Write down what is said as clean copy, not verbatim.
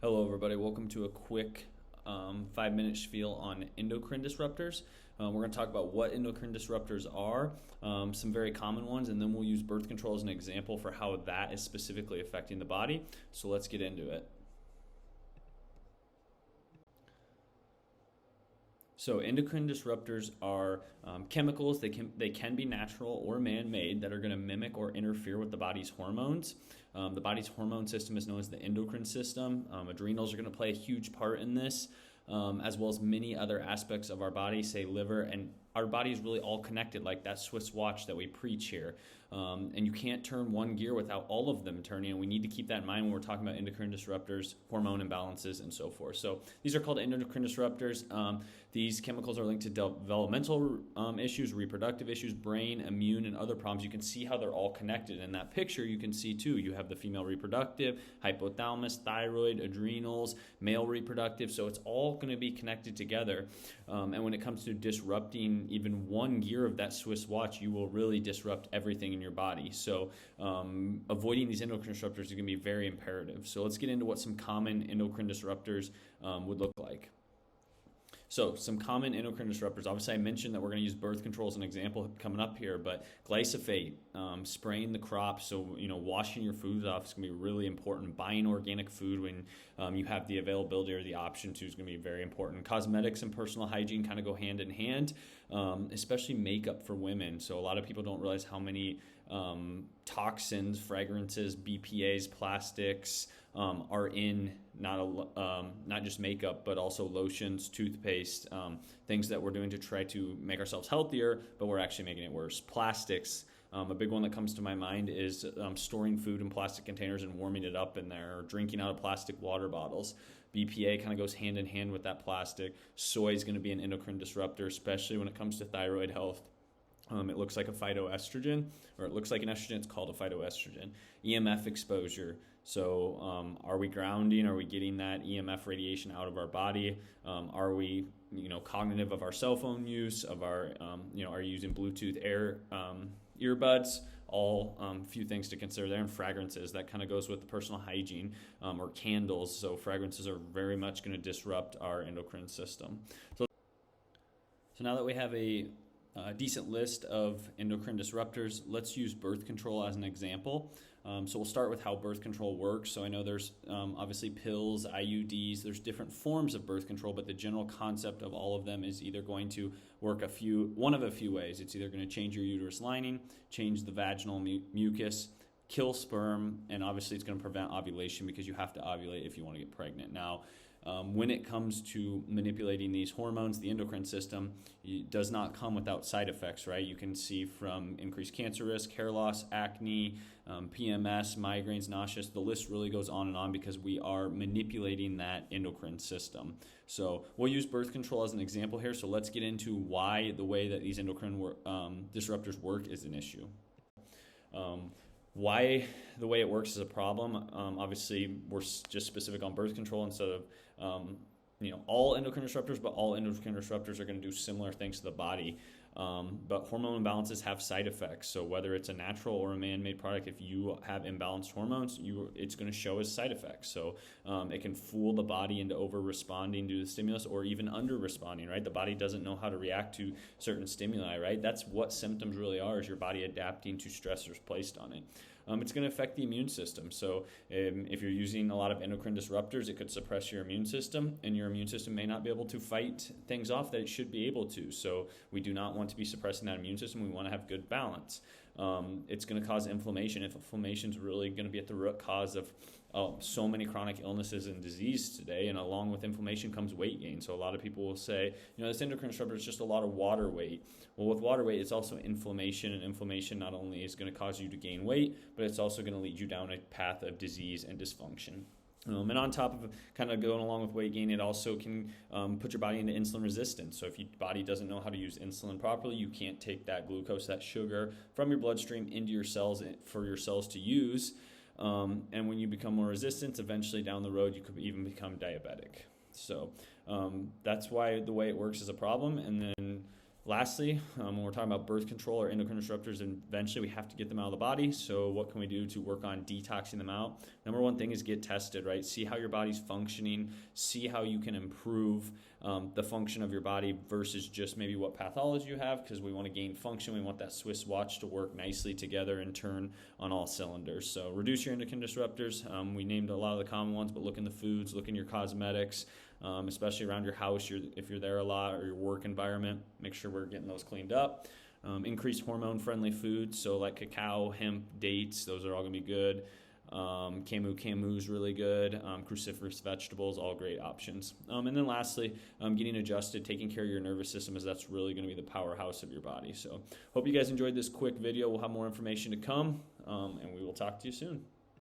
Hello, everybody. Welcome to a quick 5-minute spiel on endocrine disruptors. We're going to talk about what endocrine disruptors are, some very common ones, and then we'll use birth control as an example for how that is specifically affecting the body. So let's get into it. So endocrine disruptors are chemicals. They can be natural or man-made that are going to mimic or interfere with the body's hormones. The body's hormone system is known as the endocrine system. Adrenals are going to play a huge part in this, as well as many other aspects of our body, say liver, and our body is really all connected, like that Swiss watch that we preach here. And you can't turn one gear without all of them turning, and we need to keep that in mind when we're talking about endocrine disruptors, hormone imbalances, and so forth. So these are called endocrine disruptors. These chemicals are linked to developmental issues, reproductive issues, brain, immune, and other problems. You can see how they're all connected. In that picture, you can see too, you have the female reproductive, hypothalamus, thyroid, adrenals, male reproductive. So it's all going to be connected together. And when it comes to disrupting even one gear of that Swiss watch, you will really disrupt everything in your body. So avoiding these endocrine disruptors is going to be very imperative. So let's get into what some common endocrine disruptors would look like. So some common endocrine disruptors, obviously I mentioned that we're going to use birth control as an example coming up here, but glyphosate, spraying the crops, so washing your food off is going to be really important. Buying organic food when you have the availability or the option to is going to be very important. Cosmetics and personal hygiene kind of go hand in hand, especially makeup for women. So a lot of people don't realize how many toxins, fragrances, BPAs, plastics are in not just makeup, but also lotions, toothpaste, things that we're doing to try to make ourselves healthier, but we're actually making it worse. Plastics. A big one that comes to my mind is storing food in plastic containers and warming it up in there, or drinking out of plastic water bottles. BPA kind of goes hand in hand with that plastic. Soy is going to be an endocrine disruptor, especially when it comes to thyroid health. It looks like a phytoestrogen, or it looks like an estrogen. It's called a phytoestrogen. EMF exposure. So are we grounding? Are we getting that EMF radiation out of our body? Are we, cognitive of our cell phone use, of our, are you using Bluetooth earbuds? All few things to consider there. And fragrances, that kind of goes with the personal hygiene, or candles. So fragrances are very much going to disrupt our endocrine system. So now that we have a decent list of endocrine disruptors, let's use birth control as an example. So we'll start with how birth control works. So I know there's obviously pills, IUDs, there's different forms of birth control, but the general concept of all of them is either going to work one of a few ways. It's either going to change your uterus lining, change the vaginal mucus, kill sperm, and obviously it's going to prevent ovulation because you have to ovulate if you want to get pregnant. Now, when it comes to manipulating these hormones, the endocrine system does not come without side effects, right? You can see from increased cancer risk, hair loss, acne, PMS, migraines, nausea. The list really goes on and on because we are manipulating that endocrine system. So we'll use birth control as an example here. So let's get into why the way that these endocrine disruptors work is an issue. Why the way it works is a problem. Obviously, we're just specific on birth control instead of all endocrine disruptors, but all endocrine disruptors are going to do similar things to the body. But hormone imbalances have side effects. So whether it's a natural or a man-made product, if you have imbalanced hormones, it's going to show as side effects. So it can fool the body into over-responding to the stimulus or even under-responding, right? The body doesn't know how to react to certain stimuli, right? That's what symptoms really are, is your body adapting to stressors placed on it. It's going to affect the immune system. So if you're using a lot of endocrine disruptors, it could suppress your immune system, and your immune system may not be able to fight things off that it should be able to. So we do not want to be suppressing that immune system. We want to have good balance. It's going to cause inflammation. If inflammation is really going to be at the root cause of so many chronic illnesses and disease today, and along with inflammation comes weight gain. So a lot of people will say, this endocrine disruptor is just a lot of water weight. Well, with water weight, it's also inflammation, and inflammation not only is going to cause you to gain weight, but it's also going to lead you down a path of disease and dysfunction. And on top of kind of going along with weight gain, it also can put your body into insulin resistance. So if your body doesn't know how to use insulin properly, you can't take that glucose, that sugar from your bloodstream into your cells for your cells to use. And when you become more resistant, eventually down the road, you could even become diabetic. So that's why the way it works is a problem. And then Lastly, when we're talking about birth control or endocrine disruptors, eventually we have to get them out of the body. So what can we do to work on detoxing them out? Number one thing is get tested, right? See how your body's functioning, see how you can improve the function of your body versus just maybe what pathology you have, because we want to gain function. We want that Swiss watch to work nicely together and turn on all cylinders. So reduce your endocrine disruptors. We named a lot of the common ones, but look in the foods, look in your cosmetics, especially around your house, if you're there a lot, or your work environment. Make sure we're getting those cleaned up. Increase hormone-friendly foods, so like cacao, hemp, dates, those are all going to be good. Camu is really good. Cruciferous vegetables, all great options. And then lastly, getting adjusted, taking care of your nervous system, as that's really going to be the powerhouse of your body. So hope you guys enjoyed this quick video. We'll have more information to come, and we will talk to you soon.